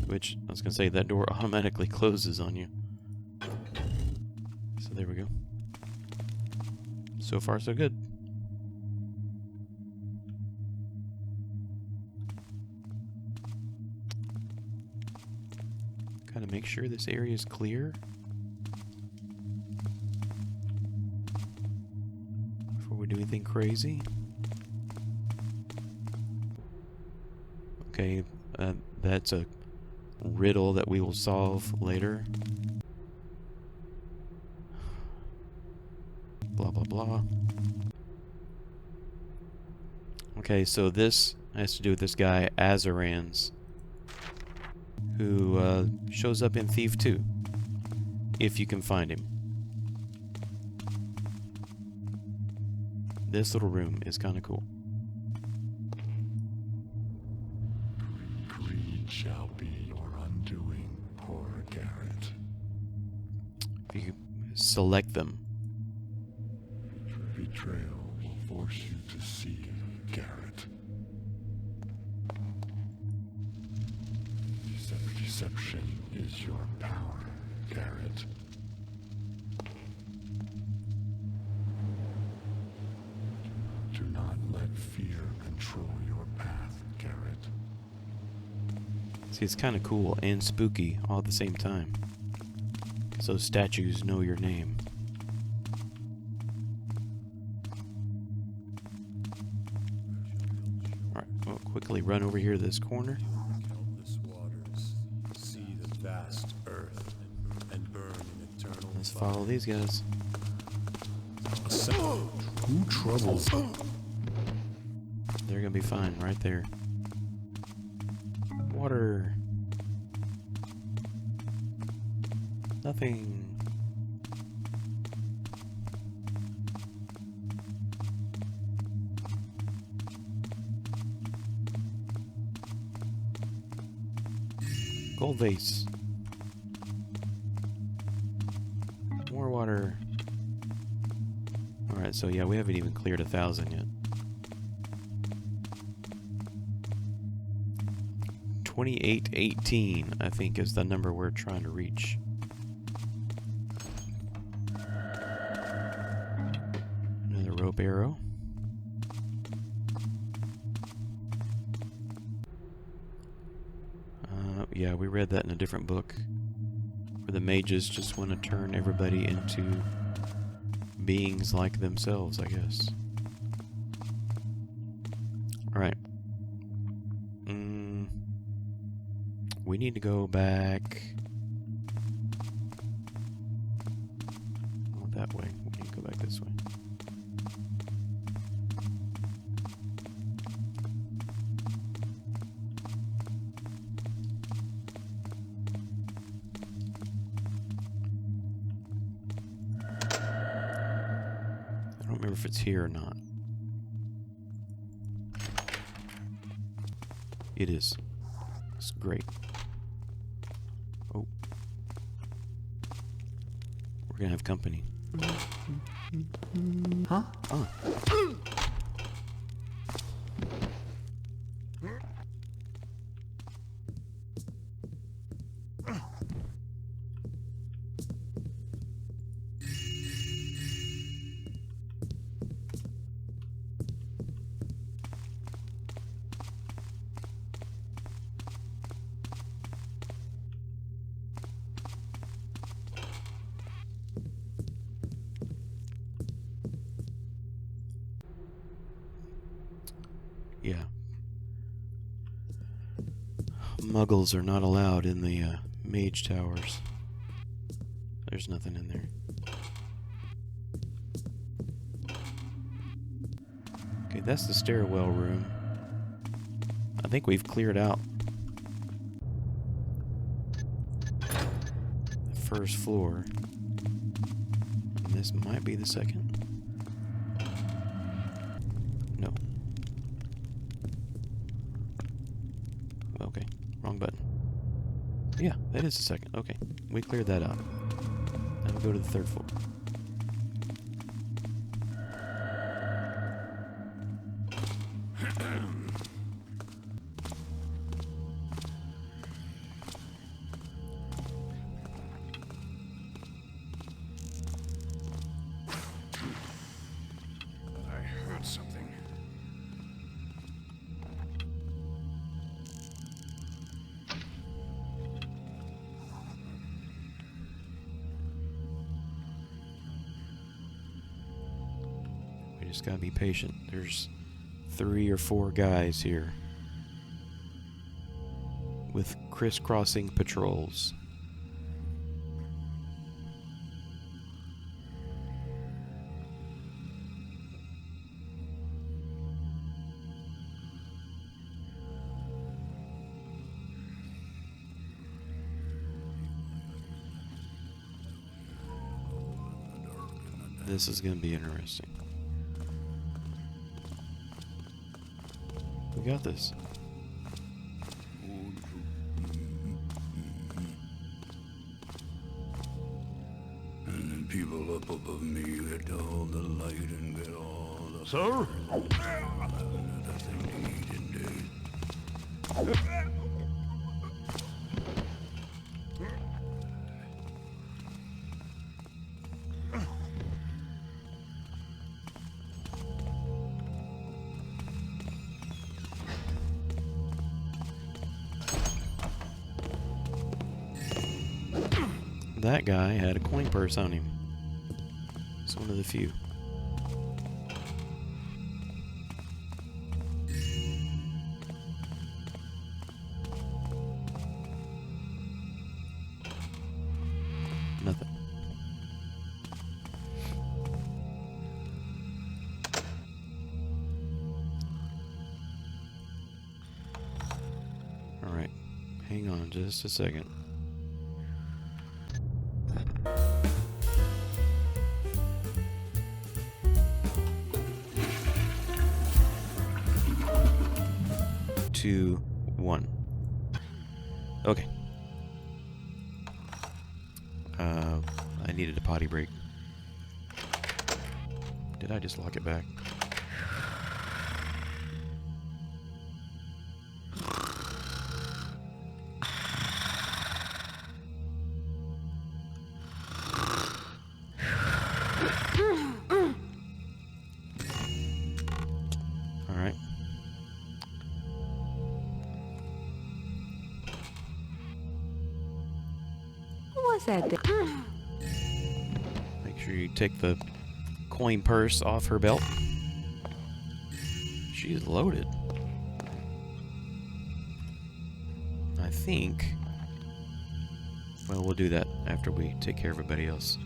A: Which, I was going to say, that door automatically closes on you. So there we go. So far, so good. Gotta make sure this area is clear. Before we do anything crazy. Okay, that's a riddle that we will solve later. Blah, blah, blah. Okay, so this has to do with this guy, Azarans, who shows up in Thief 2, if you can find him. This little room is kind of cool.
E: Greed shall be your undoing, poor Garrett.
A: If you select them.
E: Betrayal will force you to seek Garrett. Deception is your power, Garrett. Do not let fear control your path, Garrett.
A: See, it's kind of cool and spooky all at the same time. Because those statues know your name. Alright, we'll quickly run over here to this corner.
D: Countless waters, see the vast earth, and burn in eternal
A: Let's follow these guys.
D: Who troubles?
A: They're gonna be fine right there. Water. Nothing. Gold vase. More water. Alright, so yeah, we haven't even cleared 1,000 yet. 2818, I think, is the number we're trying to reach. Another rope arrow. Yeah, we read that in a different book, where the mages just want to turn everybody into beings like themselves, I guess. Alright. We need to go back. Not that way. We need to go back this way. I don't remember if it's here or not. It is. It's great. Oh, We're gonna have company.
F: Huh?
A: Oh. Yeah. Muggles are not allowed in the Mage Towers. There's nothing in there. Okay, that's the stairwell room. I think we've cleared out the first floor. And this might be the second. No. Okay, wrong button. Yeah, that is the second. Okay, we cleared that out. Now we go to the third floor.
C: I heard something.
A: We just gotta be patient. There's 3 or 4 guys here with crisscrossing patrols. This is gonna be interesting. We got this.
C: And then people up above me get all the light and get all the... Sir? Another thing to eat indeed.
A: That guy had a coin purse on him. It's one of the few. Nothing. All right. Hang on just a second. Two, one. Okay. I needed a potty break. Did I just lock it back? All right.
F: What's that?
A: Make sure you take the coin purse off her belt. She's loaded. I think... Well, we'll do that after we take care of everybody else.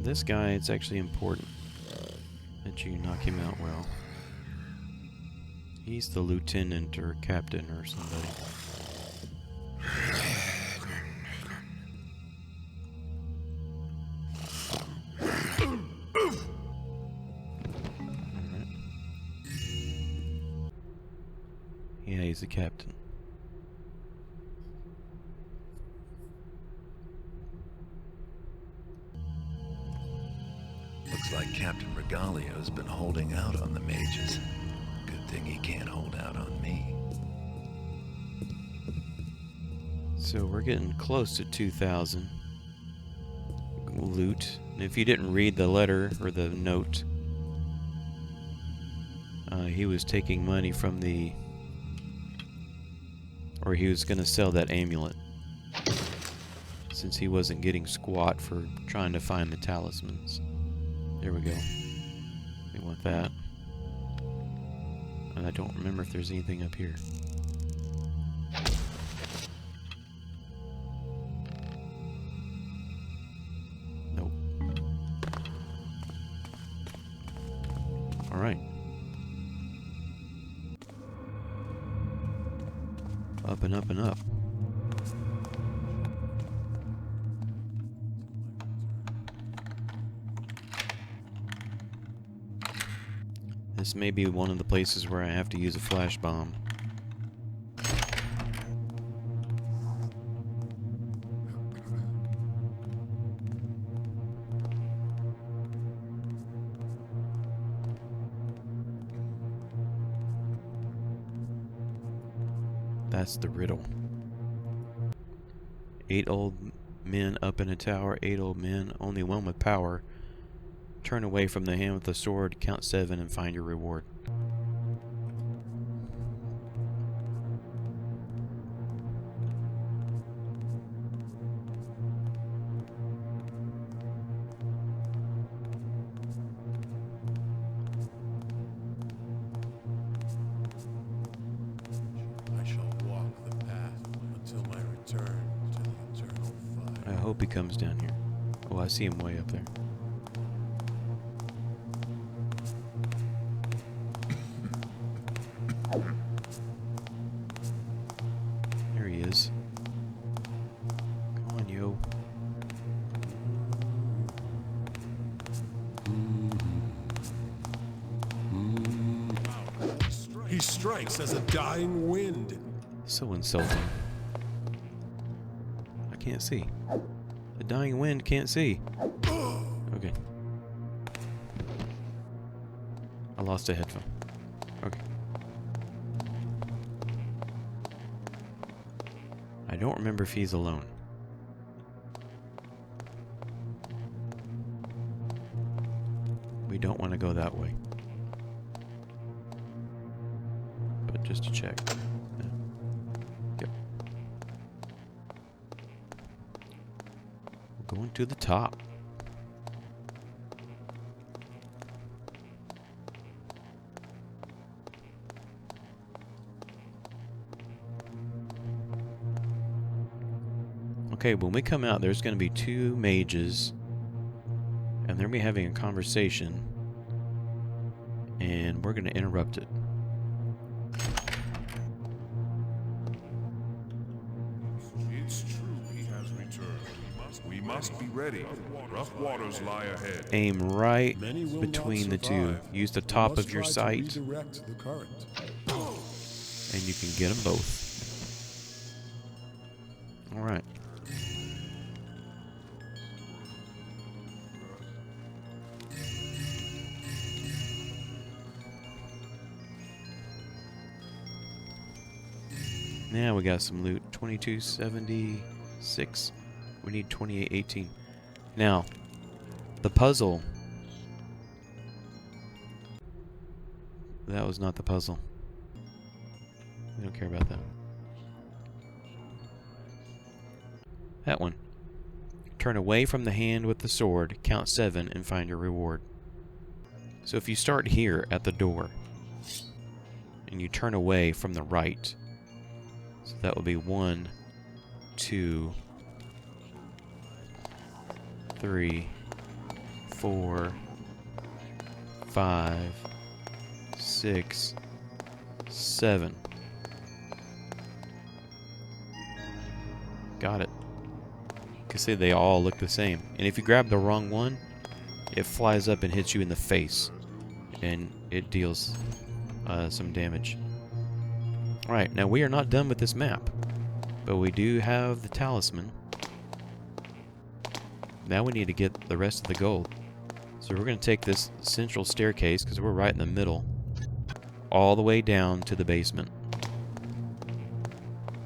A: This guy, it's actually important that you knock him out well. He's the lieutenant or captain or somebody. Alright. Yeah, he's the captain.
B: Looks like Captain Regalio's been holding out on the mages. Good thing he can't hold out on me.
A: So we're getting close to 2,000 loot. And if you didn't read the letter or the note, he was taking money from the... Or he was going to sell that amulet. Since he wasn't getting squat for trying to find the talismans. There we go. We want that. And I don't remember if there's anything up here. Nope. Alright. Up and up and up. This may be one of the places where I have to use a flash bomb. That's the riddle. 8 old men up in a tower, 8 old men, only one with power. Turn away from the hand with the sword, count 7 and find your reward.
D: I shall walk the path until my return to the eternal fire.
A: I hope he comes down here. Oh, I see him way up there. There he is. Come on, yo.
D: He strikes as a dying wind.
A: So insulting. I can't see. The dying wind can't see. Okay. I lost a headphone. Okay. I don't remember if he's alone. We don't want to go that way. But just to check. Yeah. Yep. We're going to the top. Okay, when we come out, there's going to be 2 mages, and they're going to be having a conversation, and we're going to interrupt it.
G: It's true he has returned. We must be ready. Rough waters lie ahead.
A: Aim right
D: Many will
A: between the
D: not
A: 2.
D: survive.
A: Use the
D: We
A: top
D: must
A: of your
D: try to
A: sight,
D: redirect the current.
A: and you can get them both. Alright. Now we got some loot. 2276. We need 2818. Now, the puzzle. That was not the puzzle. We don't care about that. That one. Turn away from the hand with the sword, count 7, and find your reward. So if you start here at the door, and you turn away from the right, so that would be 1, 2, 3, 4, 5, 6, 7. Got it. You can see they all look the same. And if you grab the wrong one, it flies up and hits you in the face. And it deals some damage. Alright, now we are not done with this map. But we do have the talisman. Now we need to get the rest of the gold. So we're going to take this central staircase, because we're right in the middle, all the way down to the basement.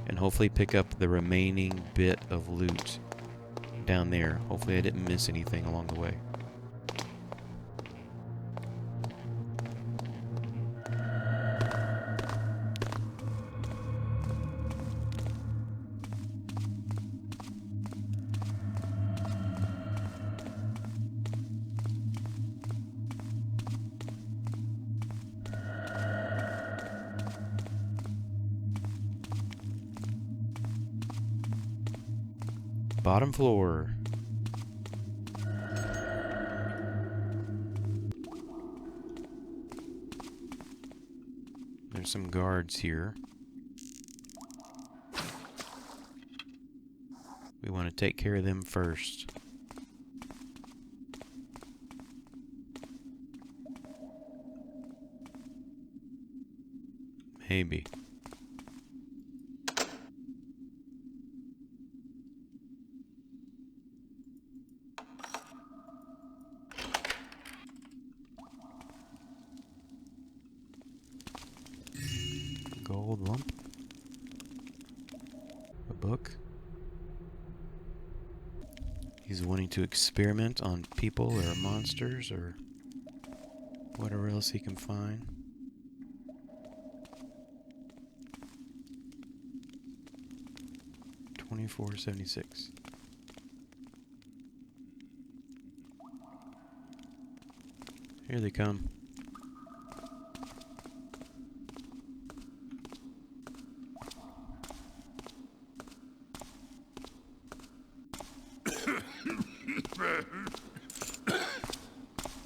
A: And hopefully pick up the remaining bit of loot down there. Hopefully I didn't miss anything along the way. Bottom floor. There's some guards here. We want to take care of them first. Maybe. Gold lump. A book. He's wanting to experiment on people or monsters or whatever else he can find. $24.76. Here they come.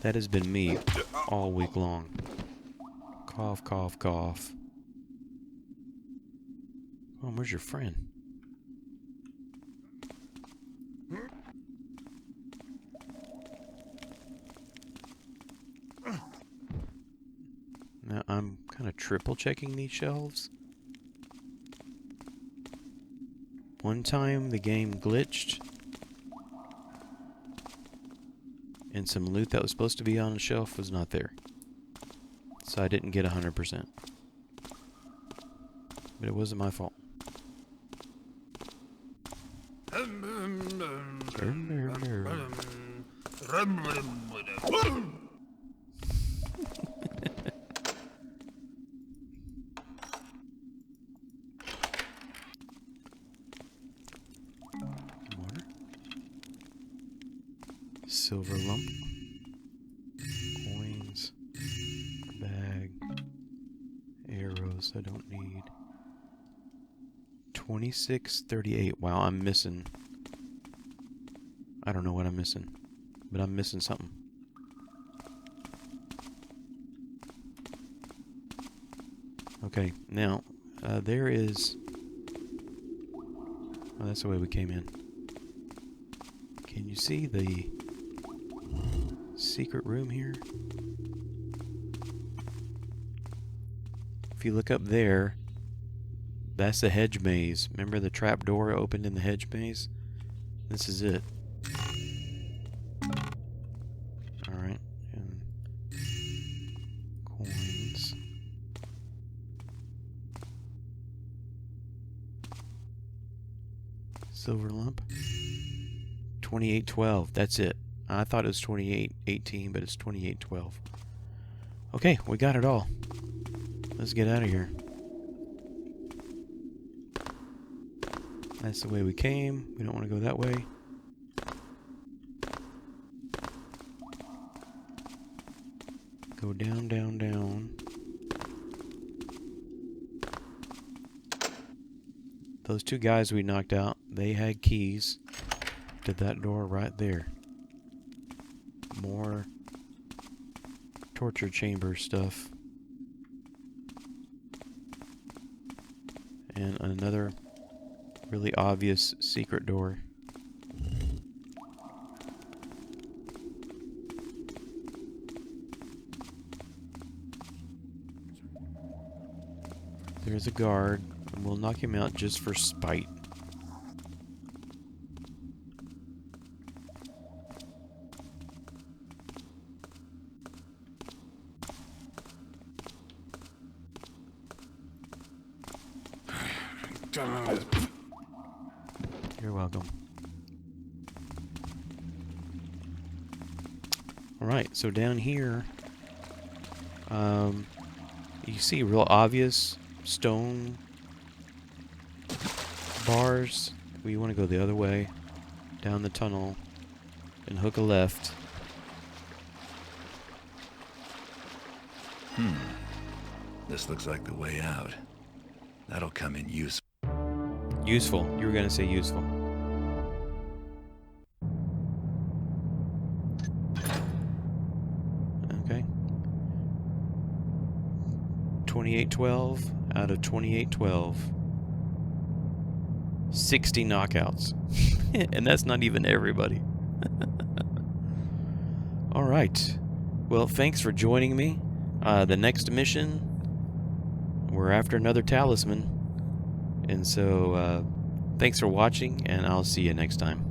A: That has been me all week long. Cough, cough, cough. Oh, where's your friend? Now I'm kind of triple checking these shelves. One time the game glitched and some loot that was supposed to be on the shelf was not there. So I didn't get 100%. But it wasn't my fault. Water. Silver lump. Coins. Bag. Arrows I don't need. 2638. Wow, I'm missing. I don't know what I'm missing, but I'm missing something. Okay, now, there is... Oh, that's the way we came in. Can you see the secret room here? If you look up there, that's the hedge maze. Remember the trap door opened in the hedge maze? This is it. Alright, and coins. Silver lump. 2812. That's it. I thought it was 2818, but it's 2812. Okay, we got it all. Let's get out of here. That's the way we came. We don't want to go that way. Go down, down, down. Those two guys we knocked out, they had keys to that door right there. More torture chamber stuff. And another really obvious secret door. There's a guard, and we'll knock him out just for spite. You're welcome. Alright, so down here, you see real obvious stone bars. We want to go the other way, down the tunnel, and hook a left.
B: This looks like the way out. That'll come in useful.
A: Useful. You were going to say useful. Okay. 2812 out of 2812. 60 knockouts. And that's not even everybody. Alright. Well, thanks for joining me. The next mission, we're after another talisman. And so, thanks for watching, and I'll see you next time.